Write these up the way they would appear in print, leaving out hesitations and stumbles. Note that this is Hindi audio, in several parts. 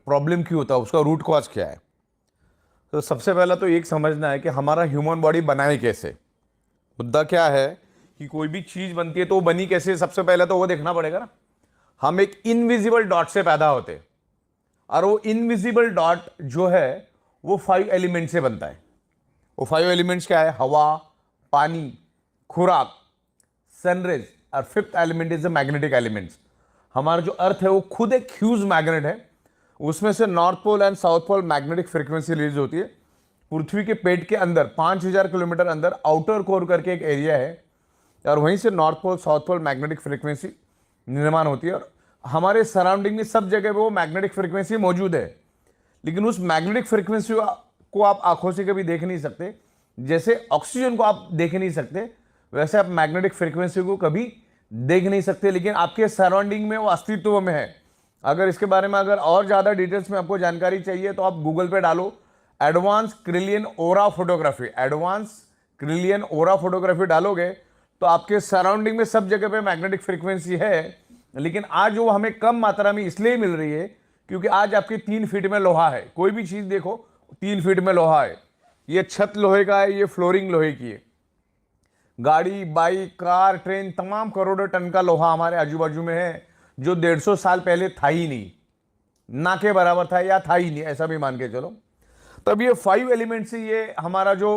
प्रॉब्लम क्यों होता है, उसका रूट कॉज क्या है। तो सबसे पहला तो एक समझना है कि हमारा ह्यूमन बॉडी बनाए कैसे। मुद्दा क्या है कि कोई भी चीज बनती है तो वो बनी कैसे, सबसे पहले तो वो देखना पड़ेगा ना। हम एक इनविजिबल डॉट से पैदा होते हैं, और वो इनविजिबल डॉट जो है वो 5 एलिमेंट से बनता है। वो 5 एलिमेंट्स क्या है? हवा, पानी, खुराक, सनरेज, और fifth element is the magnetic elements. हमारा जो अर्थ है वो खुद एक ह्यूज मैग्नेट है। उसमें से north pole and south pole magnetic frequency release होती है। पृथ्वी के पेट के अंदर 5000 किलोमीटर अंदर आउटर कोर करके एक एरिया है, और वहीं से north pole south pole magnetic frequency निर्माण होती है। और हमारे सराउंडिंग में सब जगह पे वो मैग्नेटिक फ्रीक्वेंसी मौजूद है, लेकिन उस मैग्नेटिक फ्रीक्वेंसी को आप आंखों से कभी देख नहीं सकते। जैसे ऑक्सीजन को आप देख नहीं सकते, वैसे आप मैग्नेटिक फ्रीक्वेंसी को कभी देख नहीं सकते, लेकिन आपके सराउंडिंग में वो अस्तित्व में है। अगर इसके बारे में अगर और ज़्यादा डिटेल्स में आपको जानकारी चाहिए तो आप गूगल पे डालो एडवांस क्रिलियन ओरा फोटोग्राफी। एडवांस क्रिलियन ओरा फोटोग्राफी डालोगे तो आपके सराउंडिंग में सब जगह पे मैग्नेटिक फ्रीक्वेंसी है, लेकिन आज वो हमें कम मात्रा में इसलिए मिल रही है क्योंकि आज आपके 3 फीट में लोहा है। कोई भी चीज़ देखो 3 फीट में लोहा है। ये छत लोहे का है, ये फ्लोरिंग लोहे की है। गाड़ी, बाइक, कार, ट्रेन, तमाम करोड़ों टन का लोहा हमारे आजू बाजू में है, जो 150 साल पहले था ही नहीं, ना के बराबर था या था ही नहीं, ऐसा भी मान के चलो। तब ये 5 एलिमेंट से ये हमारा जो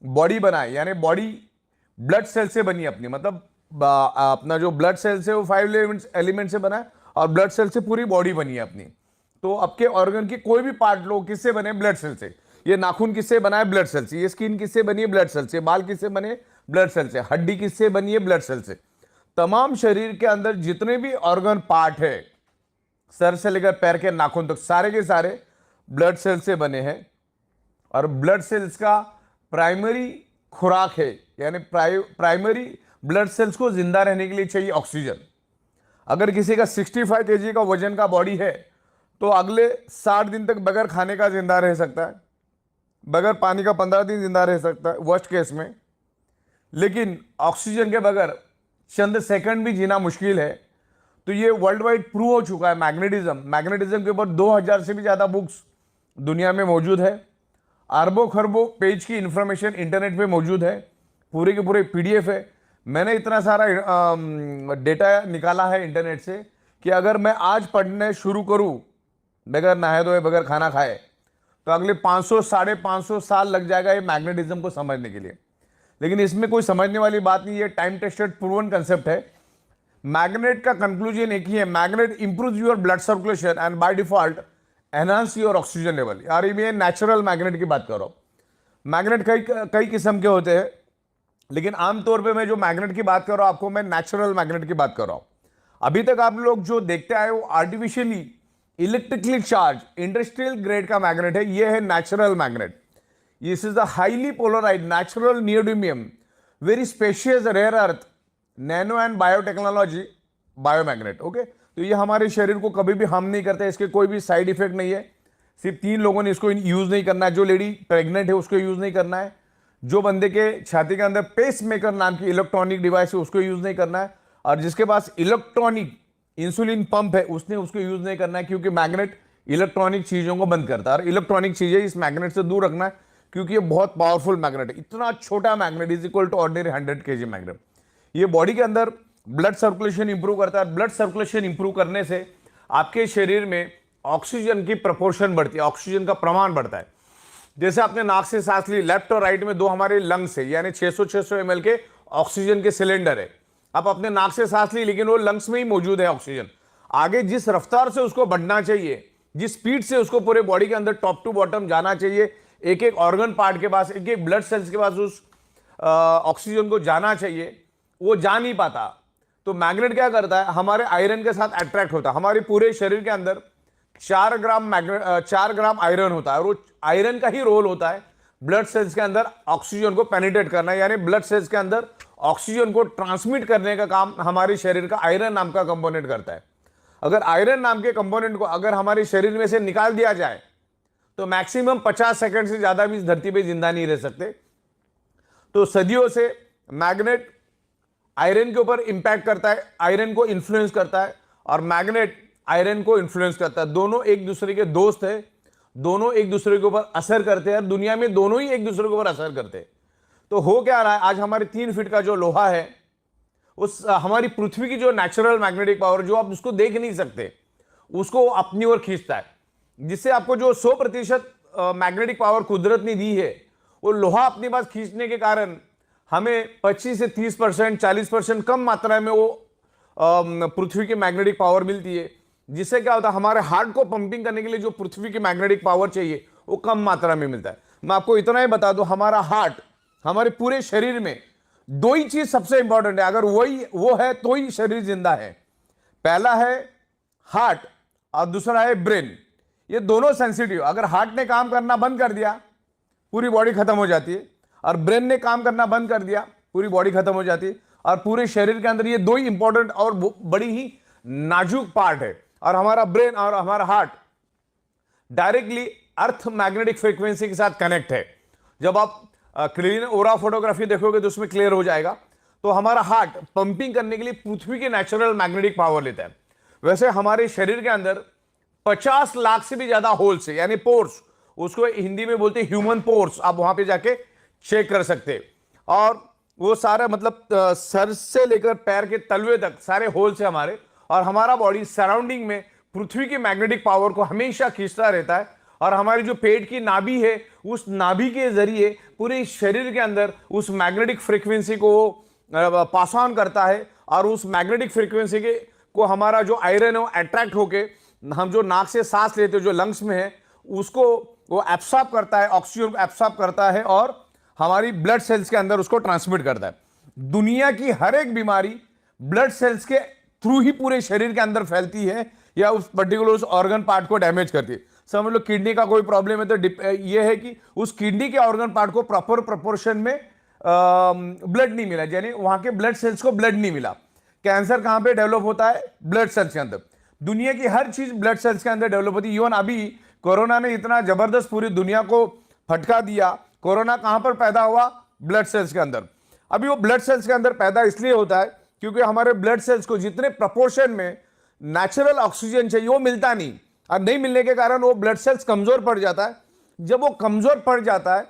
बॉडी बना है, यानी बॉडी ब्लड सेल से बनी अपनी, मतलब अपना जो ब्लड सेल से वो 5 एलिमेंट से बना है, और ब्लड सेल से पूरी बॉडी बनी है अपनी। तो आपके ऑर्गन की कोई भी पार्ट लो, किससे बने? ब्लड सेल से। ये नाखून किससे बना है? ब्लड सेल से। ये स्किन किससे बनी है? ब्लड सेल से। बाल किससे बने? ब्लड सेल से। हड्डी किससे बनी है? ब्लड सेल से। तमाम शरीर के अंदर जितने भी ऑर्गन पार्ट है, सर से लेकर पैर के नाखून तक, सारे के सारे ब्लड सेल से बने हैं। और ब्लड सेल्स का प्राइमरी खुराक है, यानी प्राइमरी ब्लड सेल्स को जिंदा रहने के लिए चाहिए ऑक्सीजन। अगर किसी का 65 kg का वजन का बॉडी है तो अगले 60 दिन तक बगैर खाने का जिंदा रह सकता है, बगैर पानी का 15 दिन जिंदा रह सकता है वर्स्ट केस में। लेकिन ऑक्सीजन के बगैर चंद सेकंड भी जीना मुश्किल है। तो ये वर्ल्ड वाइड प्रूव हो चुका है। मैग्नेटिज्म के ऊपर 2000 से भी ज़्यादा बुक्स दुनिया में मौजूद है। अरबों खरबों पेज की इंफॉर्मेशन इंटरनेट पे मौजूद है, पूरे के पूरे PDF है। मैंने इतना सारा डेटा निकाला है इंटरनेट से कि अगर मैं आज पढ़ने शुरू करूं बगैर नहाए धोए, बगैर खाना खाए, तो अगले 500 550 साल लग जाएगा ये मैग्नेटिज्म को समझने के लिए। लेकिन इसमें कोई समझने वाली बात नहीं है, टाइम टेस्टेड प्रूवन कंसेप्ट है। मैग्नेट का कंक्लूजन एक ही है, magnet improve your blood circulation and by default enhance your oxygen level. यार ये नेचुरल मैग्नेट की बात कर रहा हूं। मैग्नेट कई किस्म के होते हैं, लेकिन आमतौर पे मैं जो मैग्नेट की बात कर रहा हूं आपको, मैं नेचुरल मैग्नेट की बात कर रहा हूं। अभी तक आप लोग जो देखते आए वो artificially electrically charge industrial grade का मैग्नेट है। ये है natural magnet. This is the highly polarize natural neodymium very specious rare earth nano and biotechnology biomagnet. Okay, तो ये हमारे शरीर को कभी भी हार्म नहीं करता, इसके कोई भी साइड इफेक्ट नहीं है। सिर्फ 3 लोगों ने इसको यूज नहीं करना है। जो लेडी प्रेग्नेंट है उसको यूज नहीं करना है, जो बंदे के छाती के अंदर पेस मेकर नाम की इलेक्ट्रॉनिक डिवाइस है उसको यूज नहीं करना है, और जिसके पास इलेक्ट्रॉनिक इंसुलिन पंप है उसने उसको यूज नहीं करना है, क्योंकि मैग्नेट इलेक्ट्रॉनिक चीजों को बंद करता है। और इलेक्ट्रॉनिक चीजें इस मैग्नेट से दूर रखना है, क्योंकि ये बहुत पावरफुल मैग्नेट है। इतना छोटा magnet is equal to ordinary 100 kg magnet. ये बॉडी के अंदर ब्लड सर्कुलेशन इंप्रूव करता है। ब्लड सर्कुलेशन इंप्रूव करने से आपके शरीर में ऑक्सीजन की प्रपोर्शन बढ़ती है, ऑक्सीजन का प्रमाण बढ़ता है। जैसे आपने नाक से सांस ली, लेफ्ट और राइट में 2 हमारे लंग्स है, यानी 600 ml के ऑक्सीजन के सिलेंडर है। आप अपने नाक से सांस ली, लेकिन वो लंग्स में ही मौजूद है ऑक्सीजन। आगे जिस रफ्तार से उसको बढ़ना चाहिए, जिस स्पीड से उसको पूरे बॉडी के अंदर टॉप टू बॉटम जाना चाहिए, एक एक ऑर्गन पार्ट के पास, एक एक ब्लड सेल्स के पास उस ऑक्सीजन को जाना चाहिए, वो जा नहीं पाता। तो मैग्नेट क्या करता है, हमारे आयरन के साथ अट्रैक्ट होता है। हमारे पूरे शरीर के अंदर 4 ग्राम आयरन होता है, और वो आयरन का ही रोल होता है ब्लड सेल्स के अंदर ऑक्सीजन को पेनिट्रेट करना, यानी ब्लड सेल्स के अंदर ऑक्सीजन को ट्रांसमिट करने का काम हमारे शरीर का आयरन नाम का कंपोनेंट करता है। अगर आयरन नाम के कंपोनेंट को अगर हमारे शरीर में से निकाल दिया जाए तो मैक्सिमम 50 सेकंड से ज्यादा भी इस धरती पे जिंदा नहीं रह सकते। तो सदियों से मैग्नेट आयरन के ऊपर इंपैक्ट करता है, आयरन को इन्फ्लुएंस करता है, और मैग्नेट आयरन को इन्फ्लुएंस करता है। दोनों एक दूसरे के दोस्त है, दोनों एक दूसरे के ऊपर असर करते हैं, दुनिया में दोनों ही एक दूसरे के ऊपर असर करते हैं। तो हो क्या रहा है, आज हमारे 3 फीट का जो लोहा है, उस हमारी पृथ्वी की जो नेचुरल मैग्नेटिक पावर, जो आप उसको देख नहीं सकते, उसको अपनी ओर खींचता है, जिससे आपको जो 100% मैग्नेटिक पावर कुदरत ने दी है, वो लोहा अपने पास खींचने के कारण हमें 25 से 30%, 40% कम मात्रा में वो पृथ्वी की मैग्नेटिक पावर मिलती है। जिससे क्या होता है, हमारे हार्ट को पंपिंग करने के लिए जो पृथ्वी की मैग्नेटिक पावर चाहिए वो कम मात्रा में मिलता है। मैं आपको इतना ही बता दूं, हमारा हार्ट, हमारे पूरे शरीर में 2 ही चीज सबसे इंपॉर्टेंट है, अगर वो है तो ही शरीर जिंदा है। पहला है हार्ट और दूसरा है ब्रेन। ये दोनों सेंसिटिव, अगर हार्ट ने काम करना बंद कर दिया पूरी बॉडी खत्म हो जाती है, और ब्रेन ने काम करना बंद कर दिया पूरी बॉडी खत्म हो जाती है। और पूरे शरीर के अंदर ये 2 ही इंपॉर्टेंट और बड़ी ही नाजुक पार्ट है। और हमारा ब्रेन और हमारा heart directly earth magnetic frequency के साथ कनेक्ट है। जब आप क्लीन ओरा फोटोग्राफी देखोगे तो उसमें क्लियर हो जाएगा। तो हमारा हार्ट पंपिंग करने के लिए पृथ्वी की नेचुरल मैग्नेटिक पावर लेता है। वैसे हमारे शरीर के अंदर 50 लाख से भी ज्यादा होल्स है, यानी पोर्स, उसको हिंदी में बोलते हैं ह्यूमन पोर्स। आप वहां पे जाके चेक कर सकते हैं। और वो सारा मतलब सर से लेकर पैर के तलवे तक सारे होल्स है हमारे। और हमारा बॉडी सराउंडिंग में पृथ्वी की मैग्नेटिक पावर को हमेशा खींचता रहता है। और हमारी जो पेट की नाभि है, उस नाभि के जरिए पूरे शरीर के अंदर उस मैग्नेटिक फ्रीक्वेंसी को पास ऑन करता है। और उस मैग्नेटिक फ्रीक्वेंसी के को हमारा जो आयरन है वो अट्रैक्ट होके, हम जो नाक से सांस लेते हैं जो लंग्स में है, उसको वो एब्सॉर्ब करता है, ऑक्सीजन को एब्सॉर्ब करता है और हमारी ब्लड सेल्स के अंदर उसको ट्रांसमिट करता है। दुनिया की हर एक बीमारी ब्लड सेल्स के थ्रू ही पूरे शरीर के अंदर फैलती है, या उस पर्टिकुलर उस ऑर्गन पार्ट को डैमेज करती है। समझ लो किडनी का कोई प्रॉब्लम है तो ये है कि उस किडनी के ऑर्गन पार्ट को प्रॉपर प्रोपोर्शन में ब्लड नहीं मिला, यानी वहां के ब्लड सेल्स को ब्लड नहीं मिला। कैंसर कहां पे डेवलप होता है? ब्लड सेल्स के अंदर। दुनिया की हर चीज ब्लड सेल्स के अंदर डेवलप होती है। इवन अभी कोरोना ने इतना जबरदस्त पूरी दुनिया को फटका दिया। कोरोना कहां पर पैदा हुआ? ब्लड सेल्स के अंदर। अभी वो ब्लड सेल्स के अंदर पैदा इसलिए होता है क्योंकि हमारे ब्लड सेल्स को जितने प्रपोर्शन में नेचुरल ऑक्सीजन चाहिए वो मिलता नहीं, और नहीं मिलने के कारण वो ब्लड सेल्स कमजोर पड़ जाता है। जब वो कमजोर पड़ जाता है,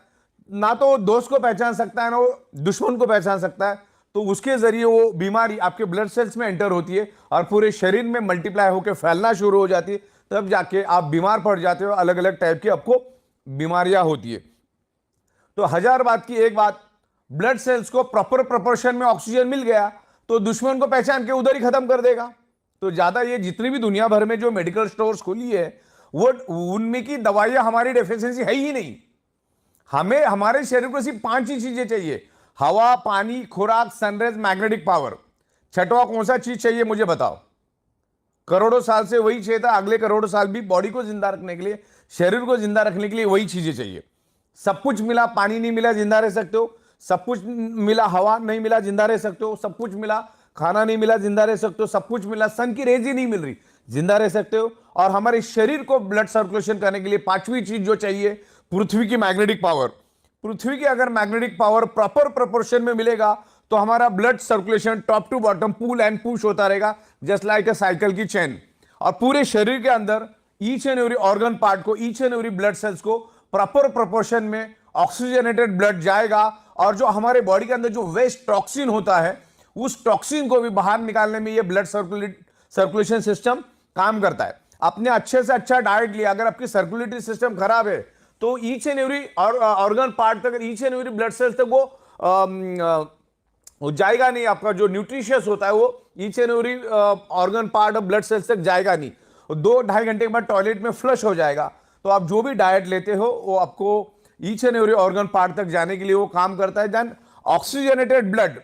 ना तो वो दोस्त को पहचान सकता है ना वो दुश्मन को पहचान सकता है, तो उसके जरिए वो बीमारी आपके ब्लड सेल्स में एंटर होती है और पूरे शरीर में मल्टीप्लाई होकर फैलना शुरू हो जाती है। तब जाके आप बीमार पड़ जाते हो, अलग अलग टाइप की आपको बीमारियां होती है। तो 1000 बात की एक बात, ब्लड सेल्स को प्रॉपर प्रोपोर्शन में ऑक्सीजन मिल गया तो दुश्मन को पहचान के उधर ही खत्म कर देगा। तो ज्यादा ये जितनी भी दुनिया भर में जो मेडिकल स्टोर्स खोली है, वो उनमें की दवाइयां हमारी डेफिशिएंसी है ही नहीं। हमें हमारे शरीर को सिर्फ 5 ही चीजें चाहिए: हवा, पानी, खुराक, सनराइज, मैग्नेटिक पावर। छठवां कौन सा चीज चाहिए मुझे बताओ? करोड़ों साल से वही चाहिए था, अगले करोड़ों साल भी बॉडी को जिंदा रखने के लिए, शरीर को जिंदा रखने के लिए वही चीजें चाहिए। सब कुछ मिला, पानी नहीं मिला जिंदा रह सकते हो। सब कुछ मिला, हवा नहीं मिला जिंदा रह सकते हो। सब कुछ मिला, खाना नहीं मिला जिंदा रह सकते हो। सब कुछ मिला, सन की रेज ही नहीं मिल रही, जिंदा रह सकते हो। और हमारे शरीर को ब्लड सर्कुलेशन करने के लिए 5वीं चीज जो चाहिए, पृथ्वी की मैग्नेटिक पावर। पृथ्वी की अगर मैग्नेटिक पावर प्रॉपर प्रोपोर्शन में मिलेगा तो हमारा blood circulation top to bottom pull and push होता रहेगा, जस्ट लाइक अ साइकिल की चेन। और पूरे शरीर के अंदर each and every organ part को, each and every blood cells को प्रॉपर प्रोपोर्शन में ऑक्सीजनेटेड ब्लड जाएगा। और जो हमारे बॉडी के अंदर जो वेस्ट टॉक्सिन होता है, उस टॉक्सिन को भी बाहर निकालने में ये ब्लड सर्कुलेशन सिस्टम काम करता है। आपने अच्छे से अच्छा डाइट लिया, अगर आपकी सर्कुलेटरी सिस्टम खराब है तो each and every organ part तक, each and every blood cells तक वो जाएगा नहीं। आपका जो न्यूट्रिशियस होता है वो each and every organ part of blood cells तक जाएगा नहीं। 2-2.5 घंटे के बाद टॉयलेट में फ्लश हो जाएगा। तो आप जो भी डाइट लेते हो वो आपको each and every organ part तक जाने के लिए वो काम करता है। देन ऑक्सीजनेटेड ब्लड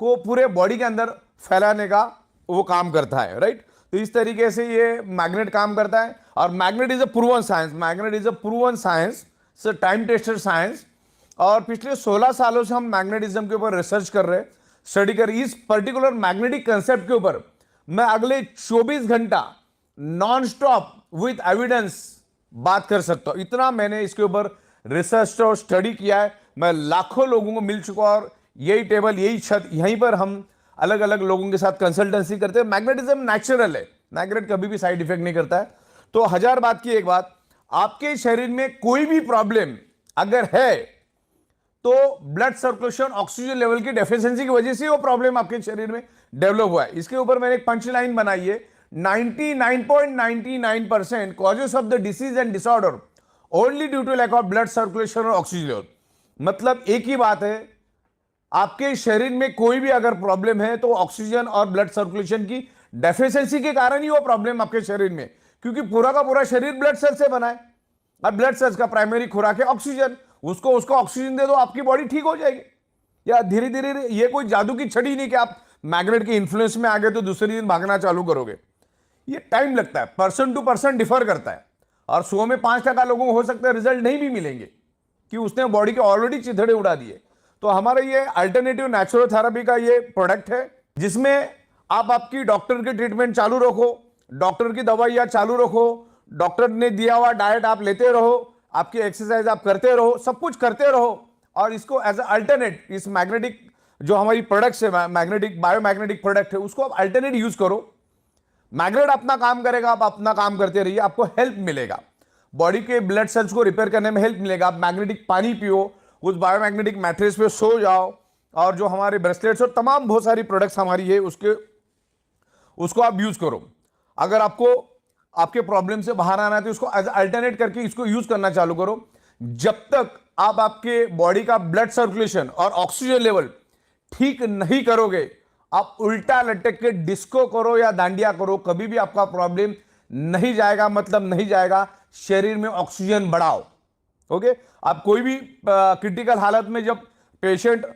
को पूरे बॉडी के अंदर फैलाने का वो काम करता है, राइट। तो इस तरीके से ये मैग्नेट काम करता है। और magnet is a proven science, magnet is a proven science, time tested science. और पिछले 16 सालों से हम मैग्नेटिज्म के ऊपर रिसर्च कर रहे हैं, स्टडी कर रहे हैं। इस पर्टिकुलर मैग्नेटिक कंसेप्ट के ऊपर मैं अगले 24 घंटा नॉन स्टॉप विथ एविडेंस बात कर सकता हूं। इतना मैंने इसके ऊपर रिसर्च और स्टडी किया है। मैं लाखों लोगों को मिल चुका, और यही टेबल, यही छत, यहीं पर हम अलग अलग लोगों के साथ कंसल्टेंसी करते हैं। मैग्नेटिज्म नेचुरल है, मैग्नेट कभी भी साइड इफेक्ट नहीं करता है। तो 1000 बात की एक बात, आपके शरीर में कोई भी प्रॉब्लम अगर है तो ब्लड सर्कुलेशन ऑक्सीजन लेवल की डेफिशिएंसी की वजह से वो प्रॉब्लम आपके शरीर में डेवलप हुआ है। इसके ऊपर मैंने एक पंच लाइन बनाई है, 99.99% causes of the disease and disorder only due to lack of blood circulation और ऑक्सीजन लेवल। मतलब एक ही बात है, आपके शरीर में कोई भी अगर प्रॉब्लम है तो ऑक्सीजन और ब्लड सर्कुलेशन की डेफिशिएंसी के कारण ही वो प्रॉब्लम आपके शरीर में, क्योंकि पूरा का पूरा शरीर ब्लड सेल से बना है और ब्लड सेल्स का प्राइमरी खुराक है ऑक्सीजन। उसको ऑक्सीजन दे दो, आपकी बॉडी ठीक हो जाएगी। या धीरे धीरे, ये कोई जादू की छड़ी नहीं कि आप मैग्नेट के इन्फ्लुएंस में आ गए तो दूसरे दिन भागना चालू करोगे। ये टाइम लगता है, पर्सन टू पर्सन डिफर करता है, और 100 में 5% लोगों को हो सकता है रिजल्ट नहीं भी मिलेंगे कि उसने बॉडी के ऑलरेडी चिथड़े उड़ा दिए। तो हमारा ये अल्टरनेटिव नेचुरोथेरेपी का ये प्रोडक्ट है, जिसमें आप आपकी डॉक्टर की ट्रीटमेंट चालू रखो, डॉक्टर की दवाइयाँ चालू रखो, डॉक्टर ने दिया हुआ डाइट आप लेते रहो, आपकी एक्सरसाइज आप करते रहो, सब कुछ करते रहो, और इसको एज अल्टरनेट इस मैग्नेटिक जो हमारी प्रोडक्ट्स है, मैग्नेटिक बायोमैग्नेटिक प्रोडक्ट है, उसको आप अल्टरनेट यूज करो। मैग्नेट अपना काम करेगा, आप अपना काम करते रहिए, आपको हेल्प मिलेगा, बॉडी के ब्लड सेल्स को रिपेयर करने में हेल्प मिलेगा। आप मैग्नेटिक पानी पियो, उस बायोमैग्नेटिक मैट्रेस पे सो जाओ, और जो हमारे ब्रेसलेट्स और तमाम बहुत सारी प्रोडक्ट्स हमारी है उसको आप यूज करो। अगर आपको आपके प्रॉब्लम से बाहर आना है तो उसको एज अल्टरनेट करके इसको यूज करना चालू करो। जब तक आप आपके बॉडी का ब्लड सर्कुलेशन और ऑक्सीजन लेवल ठीक नहीं करोगे, आप उल्टा लटक के डिस्को करो या दांडिया करो, कभी भी आपका प्रॉब्लम नहीं जाएगा, मतलब नहीं जाएगा। शरीर में ऑक्सीजन बढ़ाओ। ओके, आप कोई भी क्रिटिकल हालत में जब पेशेंट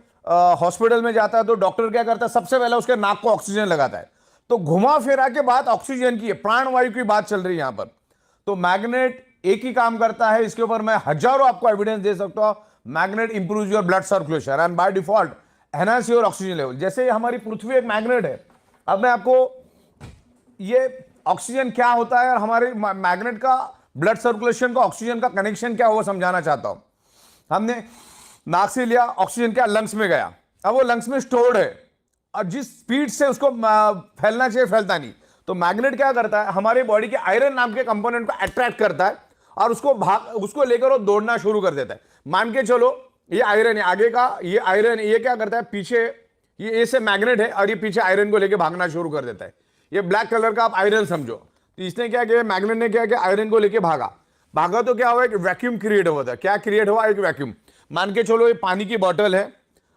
हॉस्पिटल में जाता है तो डॉक्टर क्या करता है, सबसे पहले उसके नाक को ऑक्सीजन लगाता है। तो घुमा फिरा के बात ऑक्सीजन की है, प्राणवायु की बात चल रही है यहां पर। तो मैग्नेट एक ही काम करता है, इसके ऊपर मैं हजारों आपको एविडेंस दे सकता हूं। Magnet improve your blood circulation and by default enhance your oxygen level. जैसे हमारी पृथ्वी एक मैग्नेट है। अब मैं आपको ये ऑक्सीजन क्या होता है और हमारे मैग्नेट का ब्लड सर्कुलेशन का ऑक्सीजन का कनेक्शन क्या वो समझाना चाहता हूं। हमने नाक से लिया, ऑक्सीजन क्या लंग्स में गया, अब वो लंग्स में स्टोर्ड है और जिस स्पीड से उसको फैलना चाहिए फैलता नहीं। तो मैग्नेट क्या करता है, हमारे बॉडी के आयरन नाम के कंपोनेंट को अट्रैक्ट करता है और उसको लेकर वो दौड़ना शुरू कर देता है। मान के चलो ये आयरन है, आगे का ये आयरन, ये क्या करता है, पीछे ये ए से मैग्नेट है और ये पीछे आयरन को लेकर भागना शुरू कर देता है। ये ब्लैक कलर का आप आयरन समझो। तो इसने क्या किया, मैग्नेट ने क्या किया, आयरन को लेकर भागा तो क्या हुआ, एक वैक्यूम क्रिएट हुआ था। क्या क्रिएट हुआ, एक वैक्यूम। मान के चलो ये पानी की बॉटल है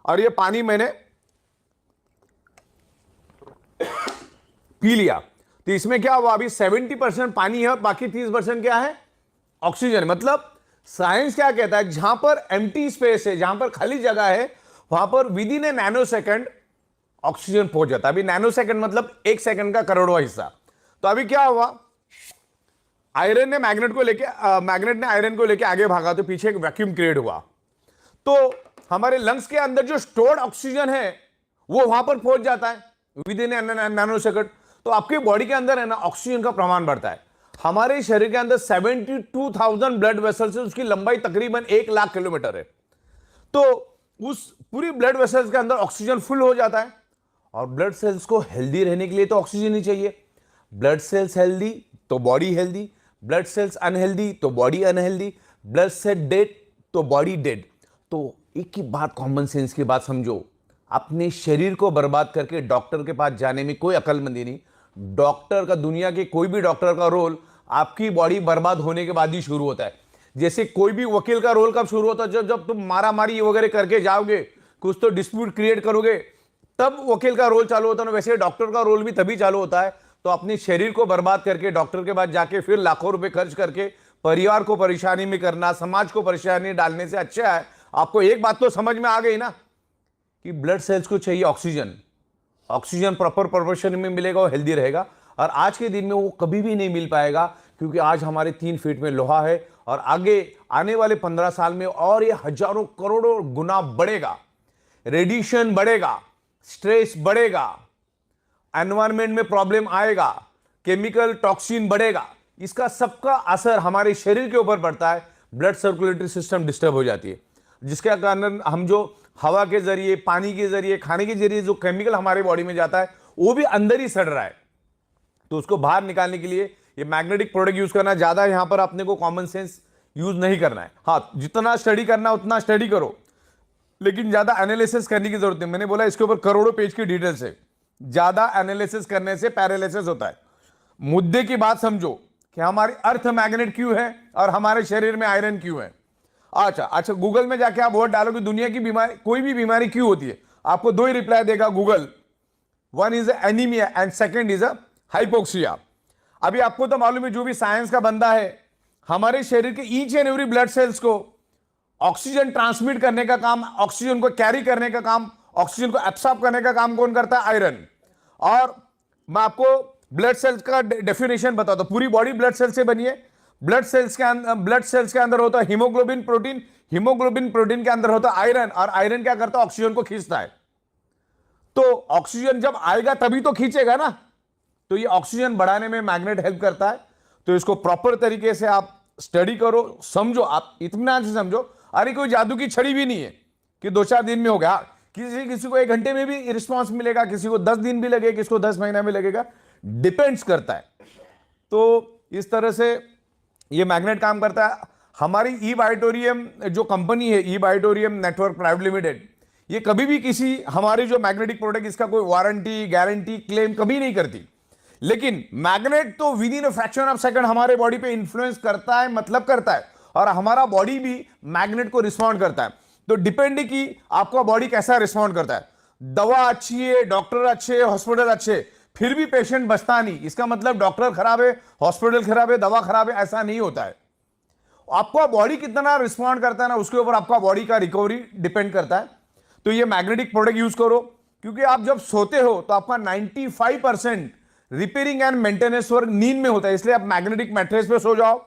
और ये पानी मैंने पी लिया, तो इसमें क्या हुआ, अभी 70% पानी है और बाकी 30% क्या है, ऑक्सीजन। मतलब साइंस क्या कहता है, जहां पर एम्प्टी स्पेस है, जहां पर खाली जगह है, वहां पर with in A nano second oxygen पहुंच जाता है। अभी नैनो सेकंड मतलब 1 सेकंड का करोड़वां हिस्सा। तो अभी क्या हुआ, आयरन ने मैग्नेट ने आयरन को लेकर आगे भागा तो पीछे एक वैक्यूम क्रिएट हुआ। तो हमारे लंग्स के अंदर जो स्टोर्ड ऑक्सीजन है वो वहां पर पहुंच जाता है विद इन नैनो सेकंड। तो आपकी बॉडी के अंदर है ना, ऑक्सीजन का प्रमाण बढ़ता है। हमारे शरीर के अंदर 72,000 ब्लड वेसल्स है, उसकी लंबाई तकरीबन 1 लाख किलोमीटर है। तो उस पूरी ब्लड वेसल्स के अंदर ऑक्सीजन फुल हो जाता है। और ब्लड सेल्स को हेल्दी रहने के लिए तो ऑक्सीजन ही चाहिए। ब्लड सेल्स हेल्दी तो body healthy, blood cells unhealthy तो body unhealthy, blood cell dead तो बॉडी डेड। तो एक ही बात, कॉमन सेंस की बात समझो, अपने शरीर को बर्बाद करके डॉक्टर के पास जाने में कोई अक्लमंदी नहीं। डॉक्टर का, दुनिया के कोई भी डॉक्टर का रोल आपकी बॉडी बर्बाद होने के बाद ही शुरू होता है। जैसे कोई भी वकील का रोल कब शुरू होता है, जब तुम मारामारी वगैरह करके जाओगे, कुछ तो डिस्प्यूट क्रिएट करोगे, तब वकील का रोल चालू होता है। वैसे डॉक्टर का रोल भी तभी चालू होता है। तो अपने शरीर को बर्बाद करके डॉक्टर के पास जाके फिर लाखों रुपए खर्च करके परिवार को परेशानी में करना, समाज को परेशानी डालने से अच्छा है आपको एक बात तो समझ में आ गई ना कि ब्लड सेल्स को चाहिए ऑक्सीजन। ऑक्सीजन प्रॉपर प्रोपोर्शन में मिलेगा, वो हेल्दी रहेगा। और आज के दिन में वो कभी भी नहीं मिल पाएगा, क्योंकि आज हमारे 3 फीट में लोहा है और आगे आने वाले 15 साल में और ये हजारों करोड़ों गुना बढ़ेगा। रेडिएशन बढ़ेगा, स्ट्रेस बढ़ेगा, एनवायरमेंट में प्रॉब्लम आएगा, केमिकल टॉक्सिन बढ़ेगा। इसका सबका असर हमारे शरीर के ऊपर पड़ता है। ब्लड सर्कुलेटरी सिस्टम डिस्टर्ब हो जाती है, जिसके कारण हम जो हवा के जरिए, पानी के जरिए, खाने के जरिए जो केमिकल हमारे बॉडी में जाता है वो भी अंदर ही सड़ रहा है। तो उसको बाहर निकालने के लिए ये मैग्नेटिक प्रोडक्ट यूज करना, ज्यादा यहां पर अपने को कॉमन सेंस यूज नहीं करना है। हाँ, जितना स्टडी करना उतना स्टडी करो, लेकिन ज्यादा एनालिसिस करने की जरूरत नहीं। मैंने बोला इसके ऊपर करोड़ों पेज की डिटेल्स है, ज्यादा एनालिसिस करने से पैरालिसिस होता है। मुद्दे की बात समझो कि हमारी अर्थ मैग्नेट क्यों है और हमारे शरीर में आयरन क्यों है। अच्छा, गूगल में जाके आप वर्ड डालो कि दुनिया की बीमारी, कोई भी बीमारी क्यों होती है, आपको दो ही रिप्लाई देगा Google, one is anaemia and second is hypoxia. अभी आपको तो मालूम है, जो भी साइंस का बंदा है, हमारे शरीर के each and every blood cells को ऑक्सीजन ट्रांसमिट करने का काम, ऑक्सीजन को कैरी करने का काम, ऑक्सीजन को एब्सॉर्ब करने का काम कौन करता है? आयरन। और मैं आपको ब्लड सेल्स का डेफिनेशन बताता हूं। पूरी बॉडी ब्लड सेल से बनी है। ब्लड सेल्स के अंदर होता है हीमोग्लोबिन प्रोटीन, हीमोग्लोबिन प्रोटीन के अंदर होता है आयरन, और आयरन क्या करता है? ऑक्सीजन को खींचता है। तो ऑक्सीजन जब आएगा तभी तो खींचेगा ना, तो ये ऑक्सीजन बढ़ाने में मैग्नेट हेल्प करता है। तो इसको प्रॉपर तरीके से आप स्टडी करो, समझो, आप इत्मीनान से समझो। अरे कोई जादू की छड़ी भी नहीं है कि 2-4 दिन में हो गया। किसी को 1 घंटे में भी रिस्पॉन्स मिलेगा, किसी को 10 दिन भी लगेगा, किसी को 10 महीना में लगेगा, डिपेंड्स करता है। तो इस तरह से ये मैग्नेट काम करता है। हमारी ई बायोटोरियम जो कंपनी है, ई बायोटोरियम नेटवर्क प्राइवेट लिमिटेड, ये कभी भी किसी हमारी जो मैग्नेटिक प्रोडक्ट, इसका कोई वारंटी गारंटी क्लेम कभी नहीं करती। लेकिन मैग्नेट तो with in a fraction of second हमारे बॉडी पे इंफ्लुएंस करता है, मतलब करता है, और हमारा बॉडी भी मैग्नेट को रिस्पॉन्ड करता है। तो डिपेंड कि आपका बॉडी कैसा रिस्पॉन्ड करता है। दवा अच्छी है, डॉक्टर अच्छे, हॉस्पिटल अच्छे, फिर भी पेशेंट बचता नहीं, इसका मतलब डॉक्टर खराब है, हॉस्पिटल खराब है, दवा खराब है, ऐसा नहीं होता है। आपका बॉडी कितना रिस्पॉन्ड करता है ना, उसके ऊपर आपका बॉडी का रिकवरी डिपेंड करता है। तो ये मैग्नेटिक प्रोडक्ट यूज करो, क्योंकि आप जब सोते हो तो आपका 95% रिपेयरिंग एंड मेंटेनेंस वर्क नींद में होता है, इसलिए आप मैग्नेटिक मैट्रेस पे सो जाओ।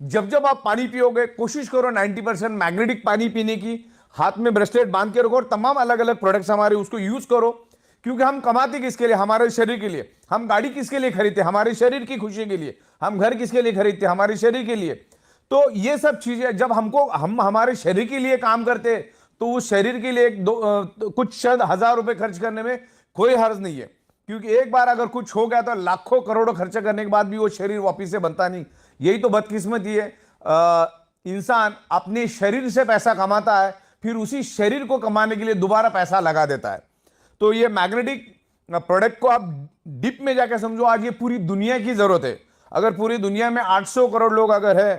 जब जब आप पानी पियोगे, कोशिश करो 90% मैग्नेटिक पानी पीने की, हाथ में ब्रेसलेट बांध के रखो, और तमाम अलग अलग प्रोडक्ट्स हमारे उसको यूज करो। क्योंकि हम कमाते किसके लिए? हमारे शरीर के लिए। हम गाड़ी किसके लिए खरीदते? हमारे शरीर की खुशी के लिए। हम घर किसके लिए खरीदते? हमारे शरीर के लिए। तो ये सब चीजें जब हम हमारे शरीर के लिए काम करते, तो उस शरीर के लिए कुछ शायद 1000 रुपए खर्च करने में कोई हर्ज नहीं है। क्योंकि एक बार अगर कुछ हो गया तो लाखों करोड़ों खर्चा करने के बाद भी वो शरीर वापिस से बनता नहीं। यही तो बदकिस्मती है। इंसान अपने शरीर से पैसा कमाता है, फिर उसी शरीर को कमाने के लिए दोबारा पैसा लगा देता है। तो ये मैग्नेटिक प्रोडक्ट को आप डीप में जाकर समझो। आज ये पूरी दुनिया की जरूरत है। अगर पूरी दुनिया में 800 करोड़ लोग अगर है,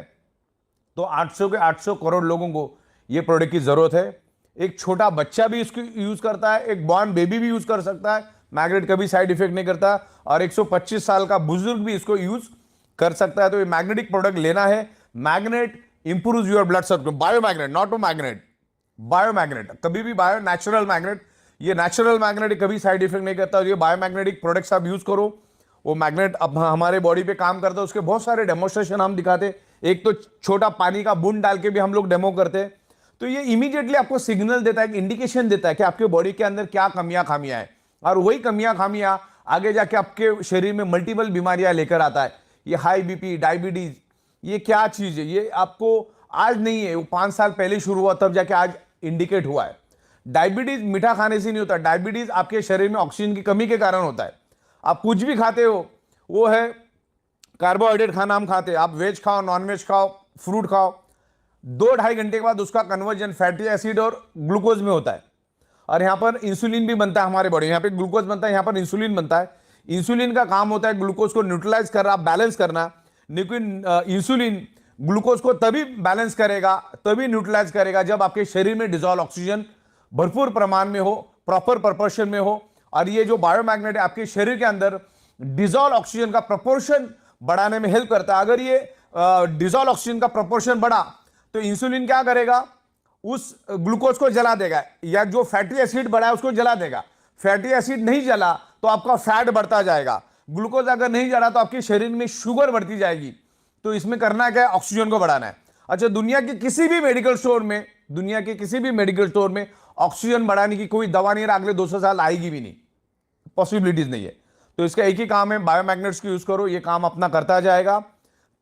तो 800 के 800 करोड़ लोगों को ये प्रोडक्ट की जरूरत है। एक छोटा बच्चा भी इसको यूज करता है, एक बॉर्न बेबी भी यूज कर सकता है, मैग्नेट कभी साइड इफेक्ट नहीं करता, और 125 साल का बुजुर्ग भी इसको यूज कर सकता है। तो ये मैग्नेटिक प्रोडक्ट लेना है। Magnet improves your blood circulation. Biomagnet, not a magnet, biomagnet. कभी भी बायो, नेचुरल मैग्नेट, ये नेचुरल मैग्नेट कभी साइड इफेक्ट नहीं करता। ये बायोमैग्नेटिक प्रोडक्ट्स आप यूज करो। वो मैग्नेट अब हमारे बॉडी पे काम करता है। उसके बहुत सारे डेमोस्ट्रेशन हम दिखाते। एक तो छोटा पानी का बूंद डाल के भी हम लोग डेमो करते हैं। तो ये इमीडिएटली आपको सिग्नल देता है, इंडिकेशन देता है कि आपके बॉडी के अंदर क्या कमियां खामियां है, और वही कमियां खामियां आगे जाके आपके शरीर में मल्टीपल बीमारियां लेकर आता है। ये हाई बीपी, डायबिटीज, ये क्या चीज है? ये आपको आज नहीं है, वो 5 साल पहले शुरू हुआ, तब जाके आज इंडिकेट हुआ है। डायबिटीज मीठा खाने से नहीं होता। डायबिटीज आपके शरीर में ऑक्सीजन की कमी के कारण होता है। आप कुछ भी खाते हो, वो है कार्बोहाइड्रेट खाना हम खाते हैं। आप वेज खाओ, नॉन वेज खाओ, फ्रूट खाओ, 2-2.5 घंटे के बाद उसका कन्वर्जन फैटी एसिड और ग्लूकोज में होता है। और यहाँ पर इंसुलिन भी बनता है हमारे बॉडी। यहाँ पे ग्लूकोज बनता है, यहाँ पर इंसुलिन बनता है। इंसुलिन का काम होता है ग्लूकोज को न्यूट्रलाइज करना, बैलेंस करना। लेकिन इंसुलिन ग्लूकोज को तभी बैलेंस करेगा, तभी न्यूट्रलाइज करेगा, जब आपके शरीर में डिजॉल्व ऑक्सीजन भरपूर प्रमाण में हो, प्रॉपर प्रोपोर्शन में हो। और ये जो बायोमैग्नेट है आपके शरीर के अंदर डिजॉल्व ऑक्सीजन का प्रोपोर्शन बढ़ाने में हेल्प करता है। अगर ये डिजॉल्व ऑक्सीजन का प्रोपोर्शन बढ़ा तो इंसुलिन क्या करेगा? उस ग्लूकोज को जला देगा, या जो फैटी एसिड बढ़ा है उसको जला देगा। फैटी एसिड नहीं जला तो आपका फैट बढ़ता जाएगा। ग्लूकोज अगर नहीं जला तो आपके शरीर में शुगर बढ़ती जाएगी। तो इसमें करना क्या है? ऑक्सीजन को बढ़ाना है। अच्छा, दुनिया के किसी भी मेडिकल स्टोर में, दुनिया के किसी भी मेडिकल स्टोर में ऑक्सीजन बढ़ाने की कोई दवा नहीं है, अगले 200 साल आएगी भी नहीं, पॉसिबिलिटीज नहीं है। तो इसका एक ही काम है, बायोमैग्नेट्स को यूज करो, ये काम अपना करता जाएगा।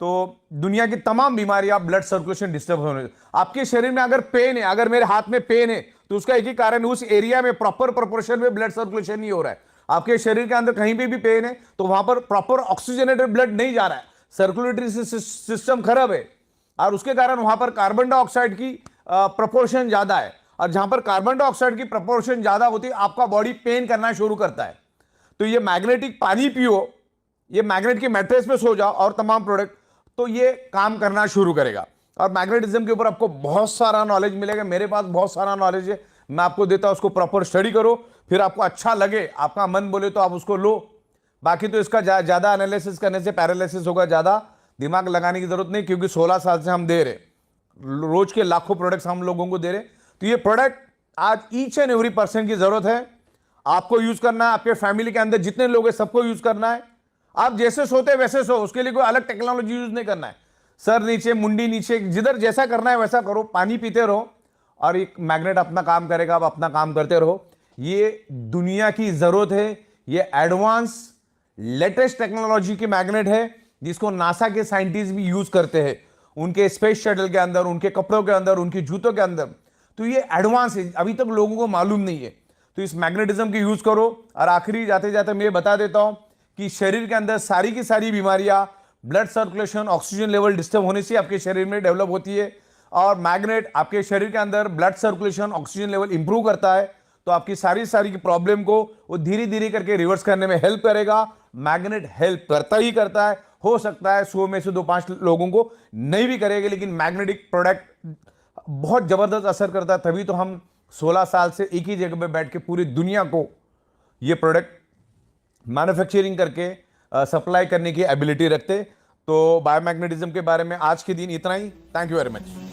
तो दुनिया की तमाम बीमारियां, ब्लड सर्कुलेशन डिस्टर्ब होने, आपके शरीर में अगर पेन है, अगर मेरे हाथ में पेन है, तो उसका एक ही कारण, उस एरिया में प्रॉपर प्रोपोर्शन में ब्लड सर्कुलेशन नहीं हो रहा है। आपके शरीर के अंदर कहीं पे भी पेन है तो वहां पर प्रॉपर ऑक्सीजनेटेड ब्लड नहीं जा रहा है, सर्कुलेटरी सिस्टम खराब है, और उसके कारण वहां पर कार्बन डाइऑक्साइड की प्रपोर्शन ज्यादा है, और जहां पर कार्बन डाइऑक्साइड की प्रपोर्शन ज्यादा होती है आपका बॉडी पेन करना शुरू करता है। तो ये मैग्नेटिक पानी पियो, ये मैग्नेट के मैट्रेस पे सो जाओ और तमाम प्रोडक्ट, तो ये काम करना शुरू करेगा। और मैग्नेटिज्म के ऊपर आपको बहुत सारा नॉलेज मिलेगा, मेरे पास बहुत सारा नॉलेज है, मैं आपको देता हूं, उसको प्रॉपर स्टडी करो, फिर आपको अच्छा लगे, आपका मन बोले तो आप उसको लो। बाकी तो इसका ज्यादा एनालिसिस करने से पैरालिसिस होगा, ज्यादा दिमाग लगाने की जरूरत नहीं, क्योंकि 16 साल से हम दे रहे, रोज के लाखों प्रोडक्ट्स हम लोगों को दे रहे। तो ये प्रोडक्ट आज ईच एंड एवरी पर्सन की जरूरत है, आपको यूज करना है, आपके फैमिली के अंदर जितने लोग हैं सबको यूज करना है। आप जैसे सोते वैसे सो, उसके लिए कोई अलग टेक्नोलॉजी यूज नहीं करना है, सर नीचे मुंडी नीचे, जिधर जैसा करना है वैसा करो, पानी पीते रहो और एक मैग्नेट अपना काम करेगा, आप अपना काम करते रहो। ये दुनिया की जरूरत है, ये एडवांस लेटेस्ट टेक्नोलॉजी की मैग्नेट है जिसको नासा के साइंटिस्ट भी यूज करते हैं उनके स्पेस शटल के अंदर, उनके कपड़ों के अंदर, उनके जूतों के अंदर। तो ये एडवांस है, अभी तक लोगों को मालूम नहीं है। तो इस मैग्नेटिज्म की यूज करो। और आखिरी जाते जाते मैं बता देता हूं कि शरीर के अंदर सारी की सारी बीमारियां blood circulation, oxygen level disturb होने से आपके शरीर में डेवलप होती है, और मैग्नेट आपके शरीर के अंदर blood circulation, oxygen level improve करता है, तो आपकी सारी की प्रॉब्लम को वो धीरे धीरे करके रिवर्स करने में हेल्प करेगा। मैग्नेट हेल्प करता ही करता है, हो सकता है 100 में से 2-5 लोगों को नहीं भी करेगा, लेकिन मैग्नेटिक प्रोडक्ट बहुत जबरदस्त असर करता है। तभी तो हम 16 साल से एक ही जगह पे बैठ के पूरी दुनिया को ये प्रोडक्ट मैन्युफैक्चरिंग करके सप्लाई करने की एबिलिटी रखते। तो बायोमैग्नेटिज्म के बारे में आज के दिन इतना ही। Thank you very much.